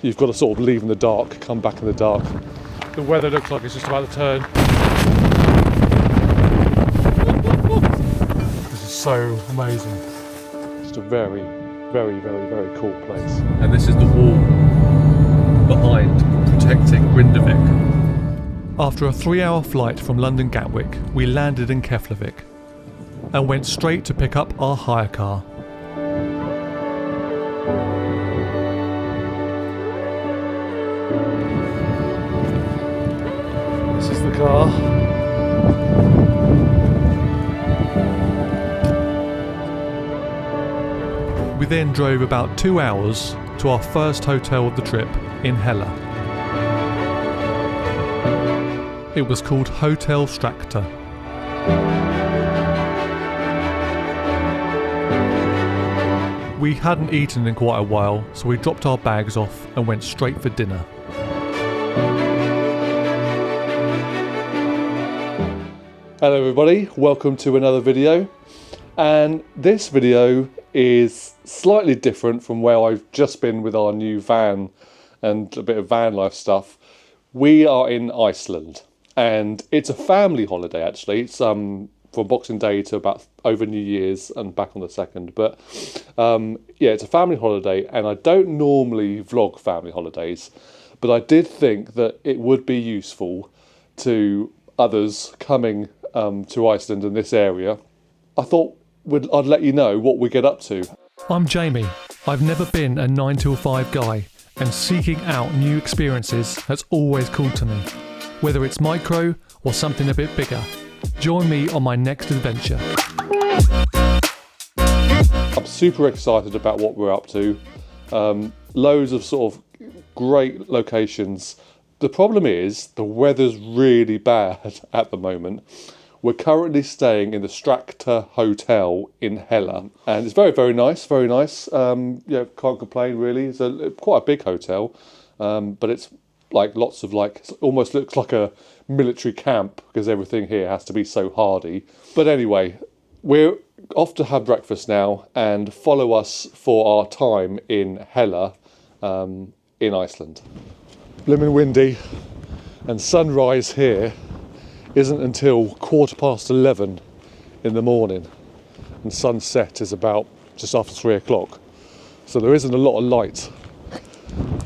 you've got to sort of leave in the dark, come back in the dark. The weather looks like it's just about to turn. This is so amazing. Just a very, very, very, very cool place. And this is the wall behind protecting Grindavik. After a 3-hour flight from London Gatwick, we landed in Keflavik and went straight to pick up our hire car. This is the car. We then drove about 2 hours to our first hotel of the trip in Hella. It was called Hotel Stracta. We hadn't eaten in quite a while, so we dropped our bags off and went straight for dinner. Hello everybody, welcome to another video. And this video is slightly different from where I've just been with our new van and a bit of van life stuff. We are in Iceland. And it's a family holiday actually. It's from Boxing Day to about over New Year's and back on the 2nd. But yeah, it's a family holiday, and I don't normally vlog family holidays, but I did think that it would be useful to others coming to Iceland in this area. I thought I'd let you know what we get up to. I'm Jamie. I've never been a 9 till 5 guy, and seeking out new experiences has always called to me. Whether it's micro or something a bit bigger, join me on my next adventure. I'm super excited about what we're up to. Loads of sort of great locations. The problem is the weather's really bad at the moment. We're currently staying in the Stracta Hotel in Hella, and it's very, very nice, very nice. Yeah, can't complain really. It's quite a big hotel, but it's like lots of it almost looks like a military camp because everything here has to be so hardy. But anyway, we're off to have breakfast now and follow us for our time in Hella in Iceland. Blimmin' windy, and sunrise here isn't until 11:15 in the morning, and sunset is about just after 3 o'clock. So there isn't a lot of light.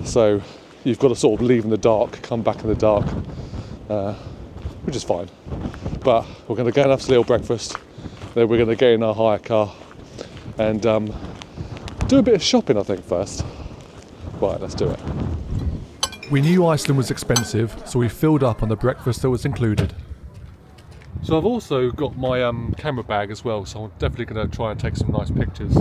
So you've got to sort of leave in the dark, come back in the dark, which is fine. But we're going to go and have a little breakfast, then we're going to get in our hire car and do a bit of shopping, I think, first. Right, let's do it. We knew Iceland was expensive, so we filled up on the breakfast that was included. So I've also got my camera bag as well, so I'm definitely going to try and take some nice pictures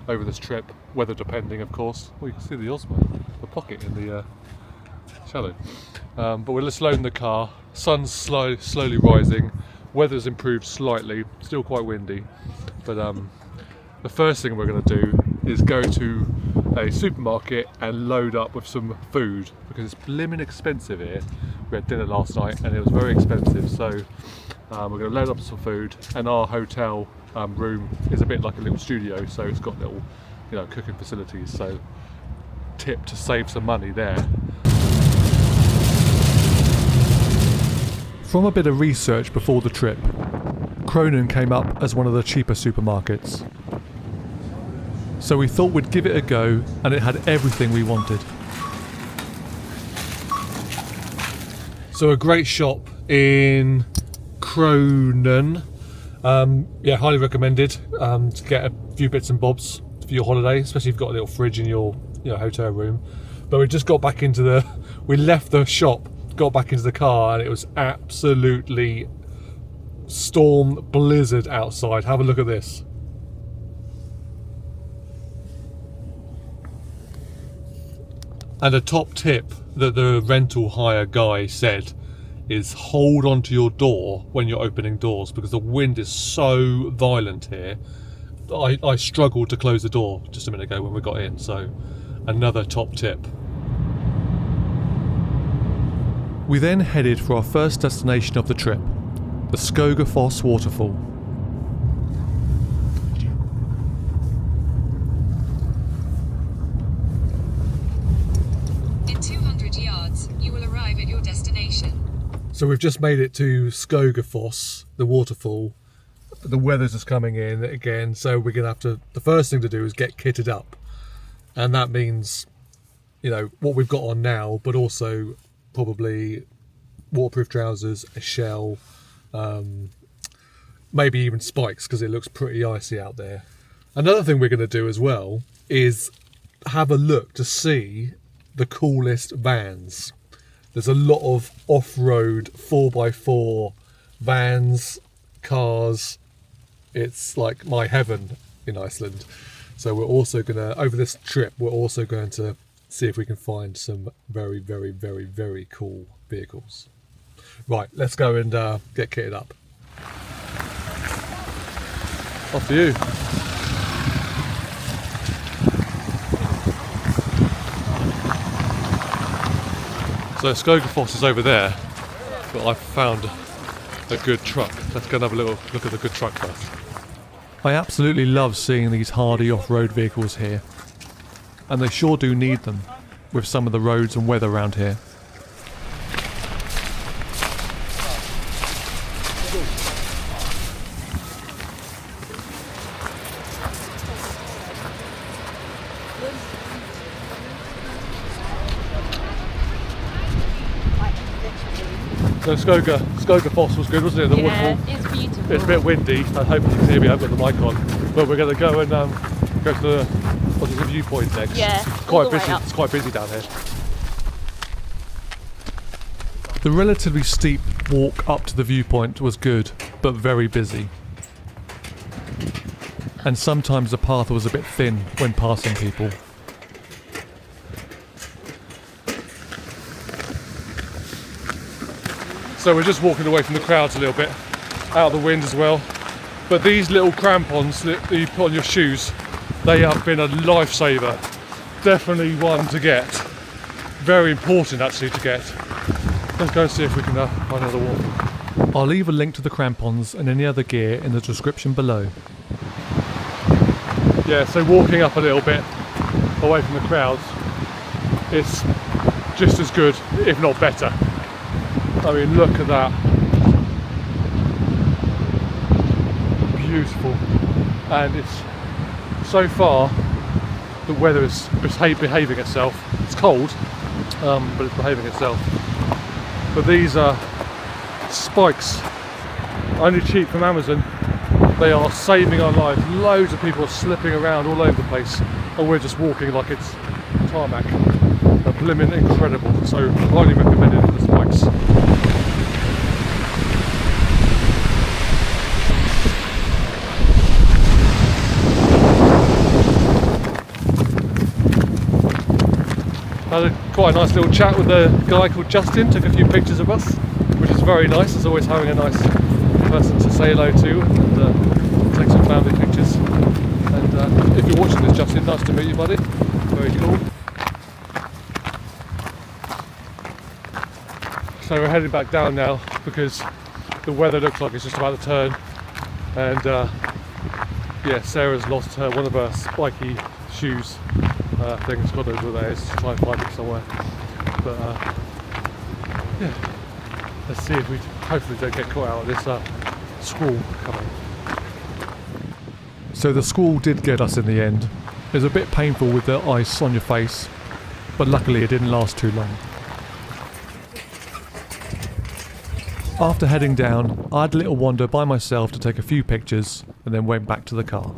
over this trip, weather depending of course. Well, you can see the Osmo, the pocket in the shadow. But we're just loading the car, sun's slowly rising, weather's improved slightly, still quite windy, but the first thing we're going to do is go to a supermarket and load up with some food, because it's blimmin' expensive here. We had dinner last night and it was very expensive, so we're going to load up some food. And our hotel room is a bit like a little studio, so it's got little, cooking facilities, so tip to save some money there. From a bit of research before the trip, Kronan came up as one of the cheaper supermarkets. So we thought we'd give it a go, and it had everything we wanted. So a great shop in Kronan. Yeah, highly recommended to get a few bits and bobs for your holiday, especially if you've got a little fridge in your hotel room. But we just got back into we left the shop, got back into the car, and it was absolutely storm blizzard outside. Have a look at this. And a top tip that the rental hire guy said is hold onto your door when you're opening doors, because the wind is so violent here. I struggled to close the door just a minute ago when we got in, so another top tip. We then headed for our first destination of the trip, the Skogafoss waterfall. yards. You will arrive at your destination. So we've just made it to Skogafoss, the waterfall. The weather's just coming in again, so we're gonna have to. The first thing to do is get kitted up, and that means, you know, what we've got on now, but also probably waterproof trousers, a shell, maybe even spikes because it looks pretty icy out there. Another thing we're going to do as well is have a look to see the coolest vans. There's a lot of off-road 4x4 vans, cars. It's like my heaven in Iceland. So we're also going to, over this trip, we're also going to see if we can find some very, very, very, very cool vehicles. Right, let's go and get kitted up. Off to you. So Skogafoss is over there, but I've found a good truck. Let's go and have a little look at the good truck first. I absolutely love seeing these hardy off-road vehicles here, and they sure do need them with some of the roads and weather around here. So Skogafoss was good, wasn't it? The waterfall. It's beautiful. It's a bit windy. I hope you can hear me. I've got the mic on. But we're going to go and go to the viewpoint next. Yeah, It's quite all the way busy. up. It's quite busy down here. The relatively steep walk up to the viewpoint was good, but very busy. And sometimes the path was a bit thin when passing people. So we're just walking away from the crowds a little bit, out of the wind as well. But these little crampons that you put on your shoes, they have been a lifesaver. Definitely one to get. Very important actually to get. Let's go and see if we can find another one. I'll leave a link to the crampons and any other gear in the description below. Yeah, so walking up a little bit away from the crowds, it's just as good, if not better. I mean, look at that. Beautiful. And it's, so far, the weather is behaving itself. It's cold, but it's behaving itself. But these are spikes, only cheap from Amazon. They are saving our lives. Loads of people are slipping around all over the place, and we're just walking like it's tarmac. They're blimmin' incredible. So highly recommended for the spikes. Had quite a nice little chat with a guy called Justin, took a few pictures of us, which is very nice. It's always having a nice person to say hello to and take some family pictures. And if you're watching this, Justin, nice to meet you, buddy. Very cool. So we're heading back down now because the weather looks like it's just about to turn. And yeah, Sarah's lost one of her spiky shoes. Things, God knows where that is, to try and find it somewhere. But yeah, let's see if we hopefully don't get caught out of this squall coming. So the squall did get us in the end. It was a bit painful with the ice on your face, but luckily it didn't last too long. After heading down, I had a little wander by myself to take a few pictures and then went back to the car.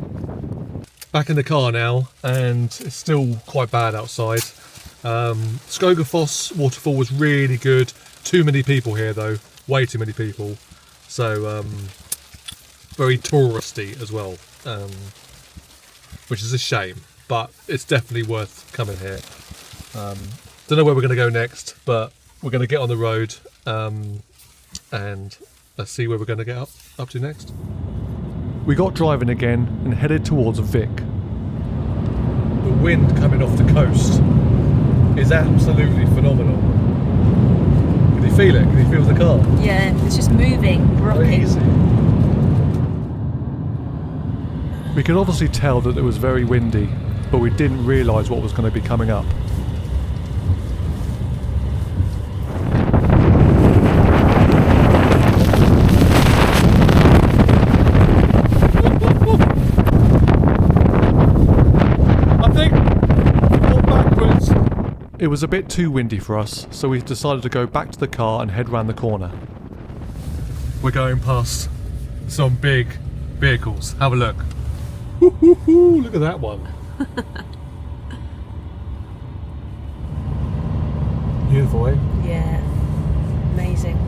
Back in the car now, and it's still quite bad outside. Skogafoss waterfall was really good. Too many people here though, way too many people. So very touristy as well, which is a shame, but it's definitely worth coming here. Don't know where we're going to go next, but we're going to get on the road and let's see where we're going to get up to next. We got driving again and headed towards Vic. The wind coming off the coast is absolutely phenomenal. Can you feel it? Can you feel the car? Yeah, it's just moving, rocking. Easy. We could obviously tell that it was very windy, but we didn't realise what was going to be coming up. It was a bit too windy for us, so we decided to go back to the car and head round the corner. We're going past some big vehicles. Have a look. Look at that one. Beautiful, eh? Yeah. Amazing.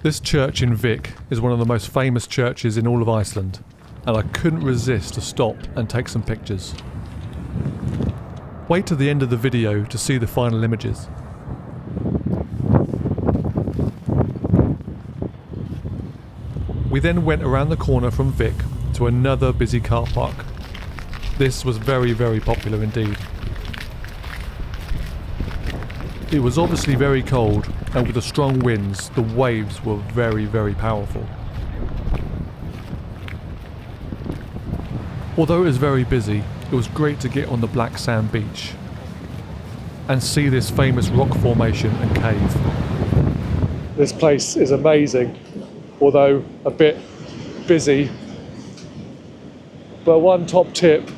This church in Vik is one of the most famous churches in all of Iceland, and I couldn't resist to stop and take some pictures. Wait till the end of the video to see the final images. We then went around the corner from Vik to another busy car park. This was very, very popular indeed. It was obviously very cold, and with the strong winds, the waves were very, very powerful. Although it was very busy, it was great to get on the black sand beach and see this famous rock formation and cave. This place is amazing, although a bit busy. But one top tip,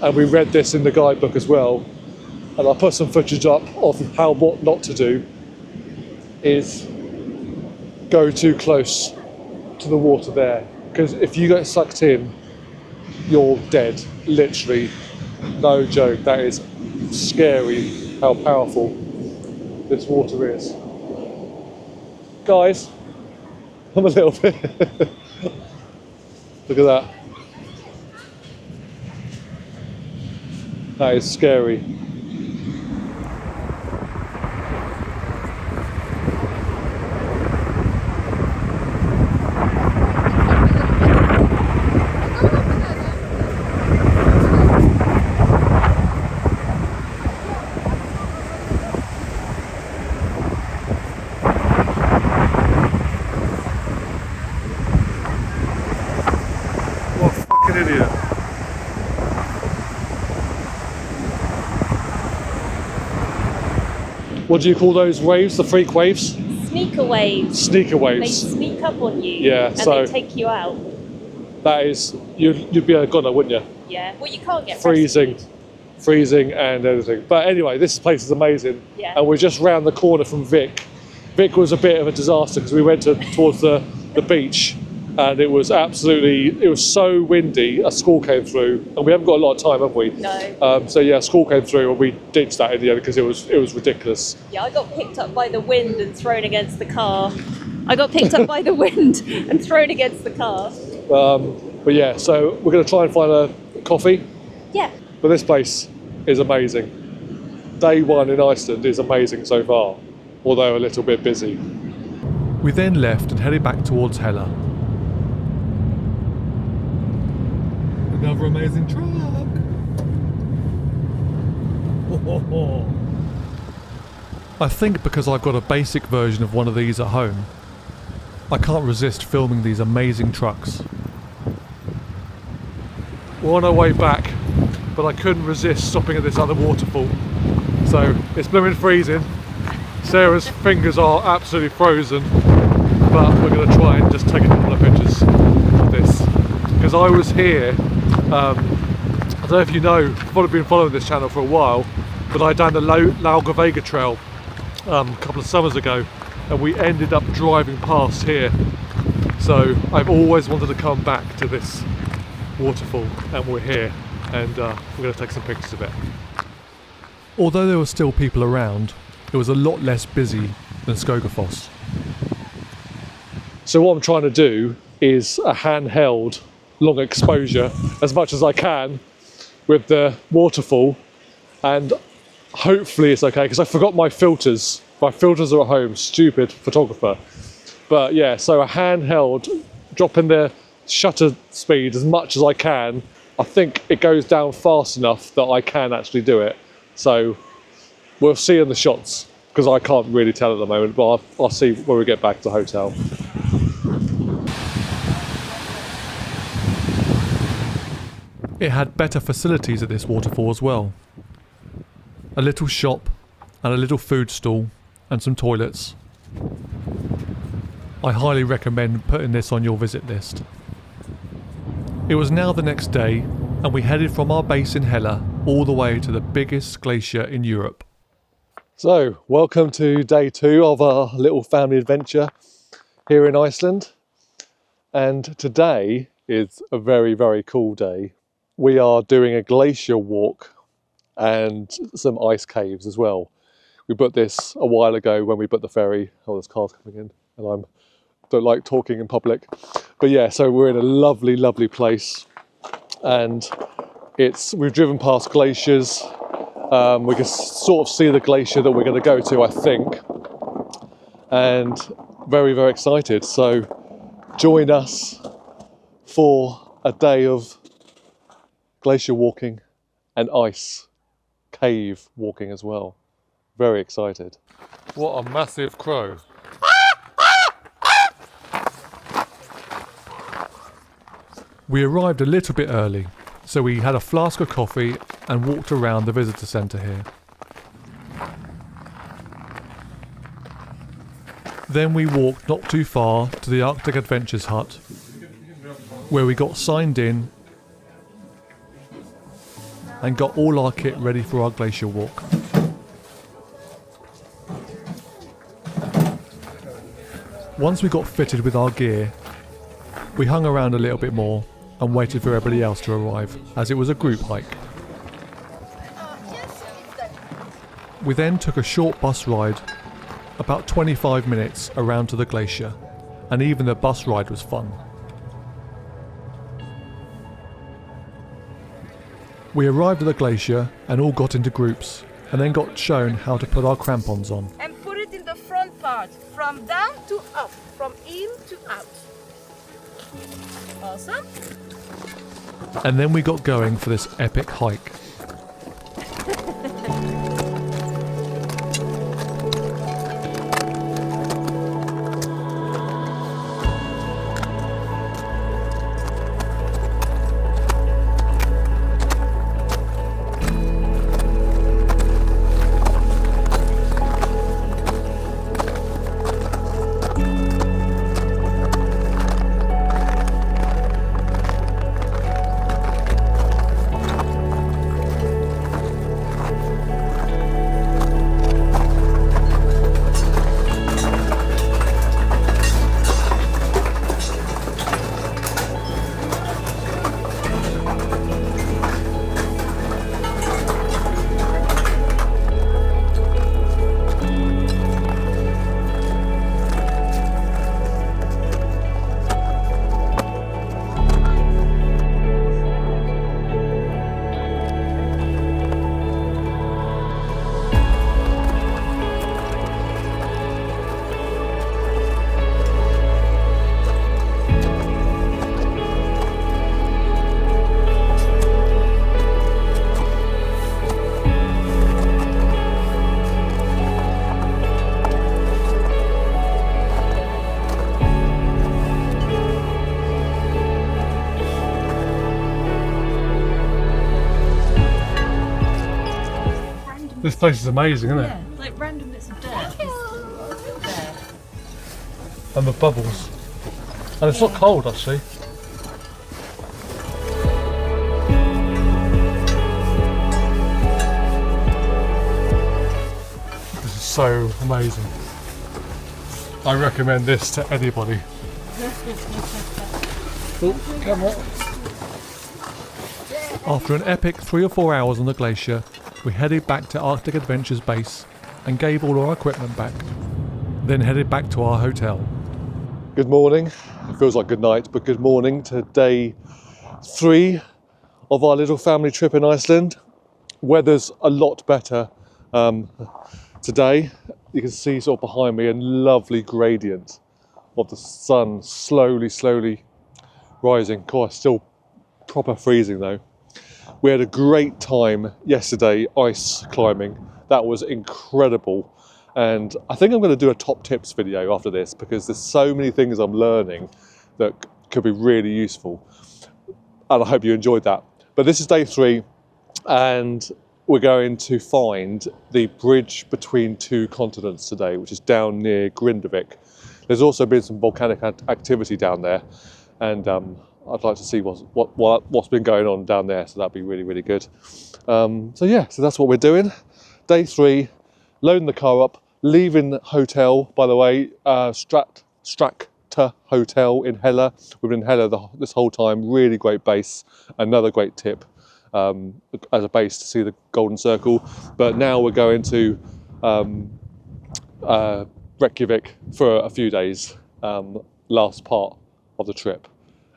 and we read this in the guidebook as well, and I'll put some footage up of what not to do, is go too close to the water there. Because if you get sucked in, you're dead, literally. No joke, that is scary how powerful this water is. Guys, I'm a little bit... Look at that. That is scary. What a fucking idiot. What do you call those waves? The freak waves? Sneaker waves. Sneaker They waves. sneak up on you. Yeah, and so- they take you out. That is, you'd be a goner, wouldn't you? Yeah. Well, you can't get Freezing. rescued. Freezing and everything. But anyway, this place is amazing. Yeah. And we're just round the corner from Vik. Vik was a bit of a disaster because we went towards the beach, and it was so windy, a squall came through, and we haven't got a lot of time, have we? No. So yeah, a squall came through and we ditched that in the end because it was ridiculous. Yeah, I got picked up by the wind and thrown against the car. I got picked up by the wind and thrown against the car. But yeah, so we're going to try and find a coffee. Yeah. But this place is amazing. Day one in Iceland is amazing so far, although a little bit busy. We then left and headed back towards Hella. Another amazing truck. I think because I've got a basic version of one of these at home, I can't resist filming these amazing trucks. We're on our way back, but I couldn't resist stopping at this other waterfall. So it's blooming freezing. Sarah's fingers are absolutely frozen, but we're going to try and just take a couple of pictures of this. Because I was here, I don't know if you know, I've been following this channel for a while, but I done the Laugavega Trail a couple of summers ago, and we ended up driving past here. So I've always wanted to come back to this waterfall, and we're here, and we're going to take some pictures of it. Although there were still people around, it was a lot less busy than Skogafoss. So what I'm trying to do is a handheld long exposure as much as I can with the waterfall, and hopefully it's okay because I forgot my filters. My filters are at home, stupid photographer. But yeah, so a handheld, dropping the shutter speed as much as I can. I think it goes down fast enough that I can actually do it. So we'll see in the shots because I can't really tell at the moment, but I'll see when we get back to the hotel. It had better facilities at this waterfall as well. A little shop and a little food stall and some toilets. I highly recommend putting this on your visit list. It was now the next day, and we headed from our base in Hella all the way to the biggest glacier in Europe, So, welcome to day 2 of our little family adventure here in Iceland. And today is a very, very cool day. We are doing a glacier walk and some ice caves as well. We booked this a while ago when we booked the ferry. Oh, there's cars coming in and I don't like talking in public. But yeah, so we're in a lovely, lovely place. And we've driven past glaciers. We can sort of see the glacier that we're going to go to, I think, and very, very excited. So join us for a day of glacier walking and ice cave walking as well. Very excited. What a massive crow. We arrived a little bit early, so we had a flask of coffee and walked around the visitor centre here. Then we walked not too far to the Arctic Adventures hut, where we got signed in and got all our kit ready for our glacier walk. Once we got fitted with our gear, we hung around a little bit more and waited for everybody else to arrive, as it was a group hike. We then took a short bus ride, about 25 minutes around to the glacier, and even the bus ride was fun. We arrived at the glacier and all got into groups, and then got shown how to put our crampons on. And put it in the front part, from down to up, from in to out. Awesome. And then we got going for this epic hike. This place is amazing, isn't it? Yeah, like random bits of dirt is there. And the bubbles. And it's not cold actually. This is so amazing. I recommend this to anybody. Oh, camera. After an epic 3 or 4 hours on the glacier, we headed back to Arctic Adventures base and gave all our equipment back, then headed back to our hotel. Good morning. It feels like good night, but good morning to day 3 of our little family trip in Iceland. Weather's a lot better today. You can see sort of behind me a lovely gradient of the sun slowly rising. Of course, still proper freezing though. We had a great time yesterday ice climbing. That was incredible. And I think I'm going to do a top tips video after this because there's so many things I'm learning that could be really useful. And I hope you enjoyed that. But this is day 3 and we're going to find the bridge between 2 continents today, which is down near Grindavik. There's also been some volcanic activity down there and I'd like to see what's been going on down there, so that'd be really, really good. So that's what we're doing. Day 3, loading the car up, leaving the hotel, by the way, Stracta Hotel in Hella. We've been in Hella this whole time, really great base, another great tip as a base to see the Golden Circle. But now we're going to Reykjavik for a few days, last part of the trip.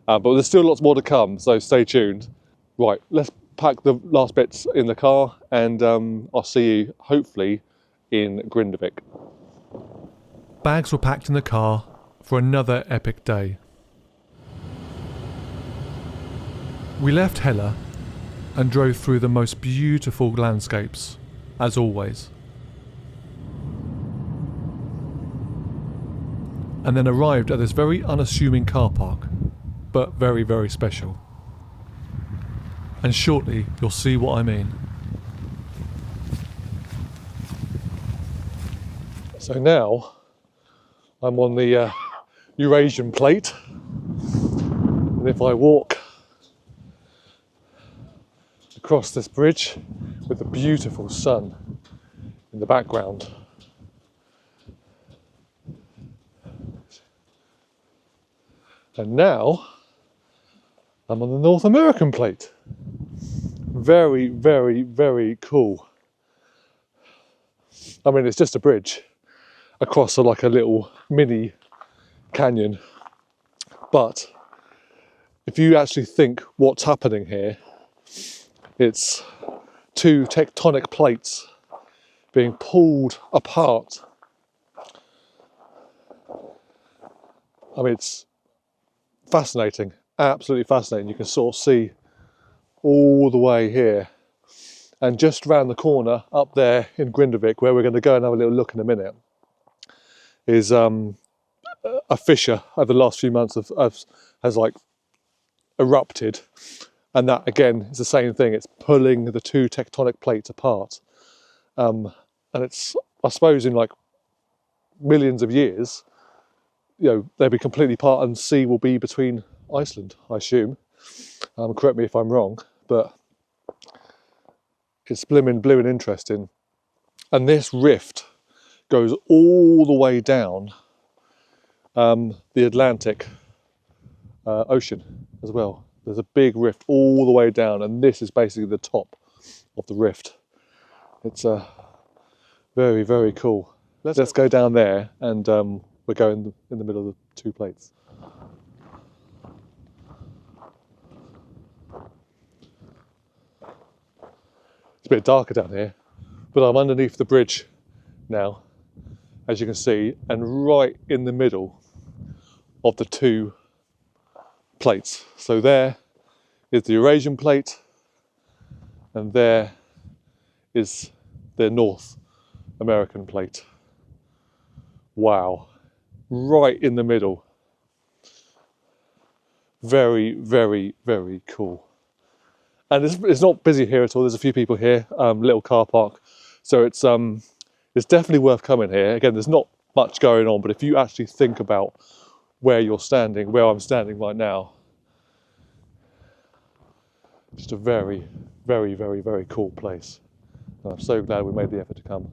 But there's still lots more to come, so stay tuned. Right, let's pack the last bits in the car and I'll see you hopefully in Grindavik. Bags were packed in the car for another epic day. We left Hella and drove through the most beautiful landscapes, as always. And then arrived at this very unassuming car park, but very, very special. And shortly you'll see what I mean. So now I'm on the Eurasian plate, and if I walk across this bridge with the beautiful sun in the background, and now I'm on the North American plate. Very, very, very cool. I mean, it's just a bridge across like a little mini canyon, but if you actually think what's happening here, it's two tectonic plates being pulled apart. I mean, it's fascinating, absolutely fascinating. You can sort of see all the way here, and just round the corner up there in Grindavik, where we're going to go and have a little look in a minute, is a fissure over the last few months has like erupted, and that again is the same thing. It's pulling the two tectonic plates apart, and it's, I suppose, in like millions of years, you know, they'll be completely apart, and sea will be between Iceland, I assume. Correct me if I'm wrong, but it's blimmin' interesting. And this rift goes all the way down the Atlantic Ocean as well. There's a big rift all the way down, and this is basically the top of the rift. It's very, very cool. Let's go down there, and we're going in the middle of the two plates. It's a bit darker down here, but I'm underneath the bridge now, as you can see, and right in the middle of the two plates. So there is the Eurasian plate, and there is the North American plate. Wow, right in the middle. Very, very, very cool. And it's not busy here at all. There's a few people here, little car park. So it's definitely worth coming here. Again, there's not much going on, but if you actually think about where you're standing, where I'm standing right now, just a very, very, very, very cool place. And I'm so glad we made the effort to come.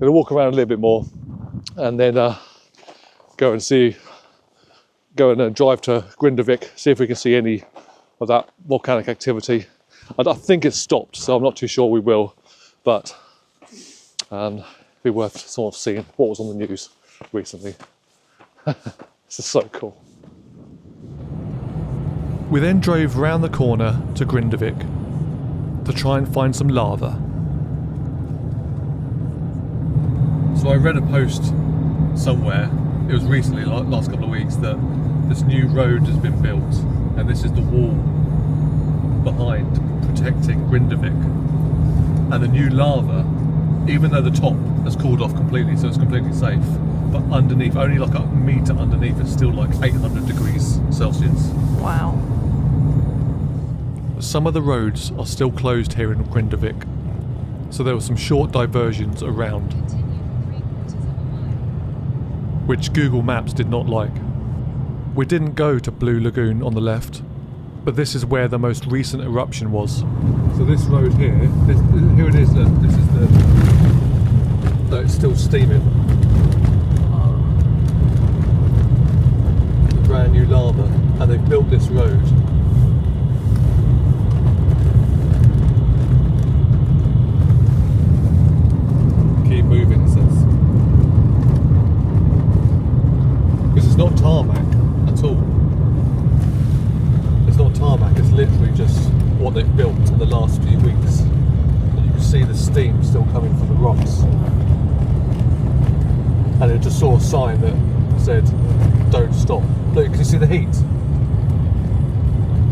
Gonna walk around a little bit more, and then go and drive to Grindavik, see if we can see any of that volcanic activity. I think it's stopped, so I'm not too sure we will, but it'd be worth sort of seeing what was on the news recently. This is so cool. We then drove round the corner to Grindavik to try and find some lava. So I read a post somewhere, it was recently, like last couple of weeks, that this new road has been built, and this is the wall behind protecting Grindavik. And the new lava, even though the top has cooled off completely, so it's completely safe, but underneath, only like a metre underneath, it's still like 800 degrees Celsius. Wow. Some of the roads are still closed here in Grindavik, so there were some short diversions around, which Google Maps did not like. We didn't go to Blue Lagoon on the left, but this is where the most recent eruption was. So this road here, here it is, look, this is the steaming. The brand new lava, and they've built this road. Keep moving, it says. This is not tarmac at all. It's not tarmac, it's literally just what they've built in the last few weeks. And you can see the steam still coming from the rocks. And it just saw a sign that said, don't stop. Look, can you see the heat?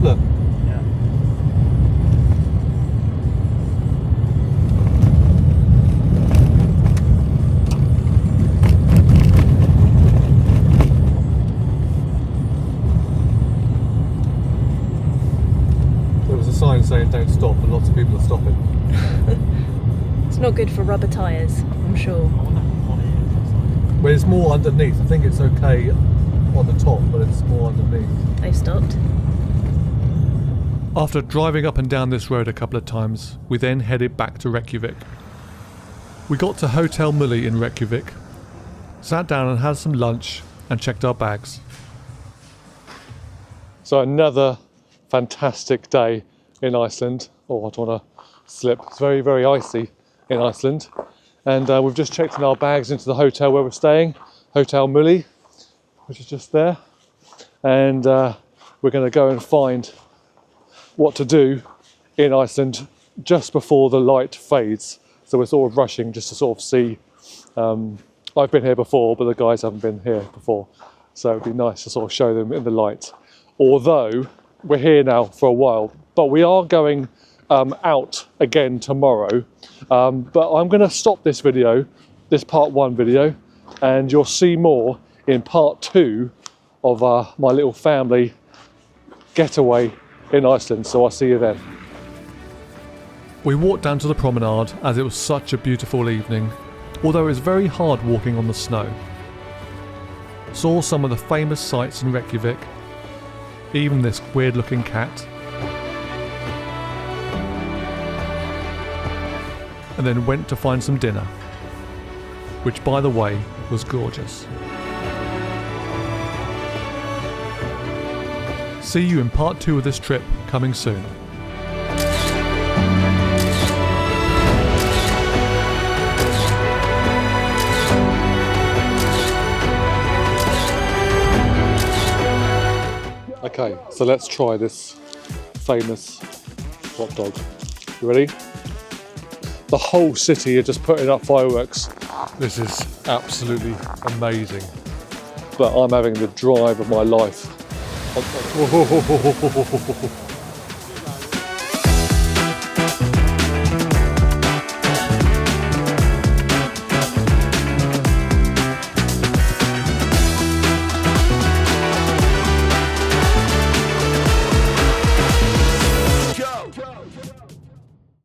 Look. There was a sign saying don't stop, and lots of people are stopping. It's not good for rubber tyres, I'm sure. But it's more underneath. I think it's okay on the top, but it's more underneath. They've stopped. After driving up and down this road a couple of times, we then headed back to Reykjavik. We got to Hotel Mulli in Reykjavik, sat down and had some lunch and checked our bags. So another fantastic day in Iceland. Oh, I don't want to slip. It's very, very icy in Iceland. And we've just checked in our bags into the hotel where we're staying, Hotel Mulli, which is just there. And we're going to go and find what to do in Iceland just before the light fades. So we're sort of rushing just to sort of see. I've been here before, but the guys haven't been here before. So it'd be nice to sort of show them in the light. Although we're here now for a while, but we are going out again tomorrow. But I'm going to stop this video, this part 1 video, and you'll see more in part 2 of my little family getaway in Iceland. So I'll see you then. We walked down to the promenade as it was such a beautiful evening, although it was very hard walking on the snow. Saw some of the famous sights in Reykjavik, even this weird looking cat. And then went to find some dinner, which by the way was gorgeous. See you in part 2 of this trip coming soon. Okay, so let's try this famous hot dog. You ready? The whole city are just putting up fireworks. This is absolutely amazing. But I'm having the drive of my life.